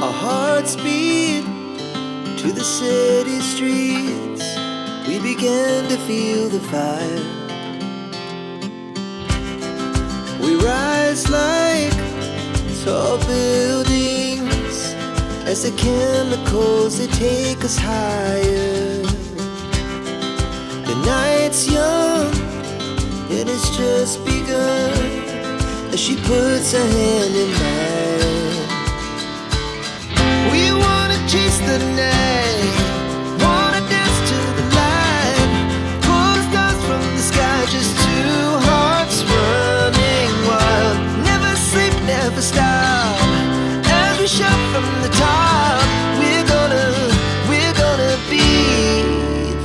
Our hearts beat to the city streets. We began to feel the fire. We rise like tall buildings as the chemicals, they take us higher. The night's young, it has just begun, as she puts her hand in mine. We wanna chase the night, wanna dance to the light, pull the stars from the sky, just two hearts running wild. Never sleep, never stop, as we shout from the top. We're gonna be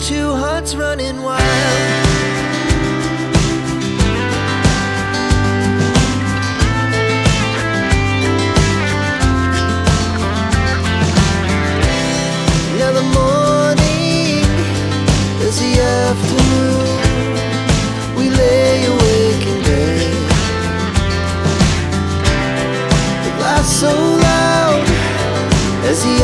two hearts running wild. Now the morning is the afternoon. We lay awake in bed. The laughs so loud as the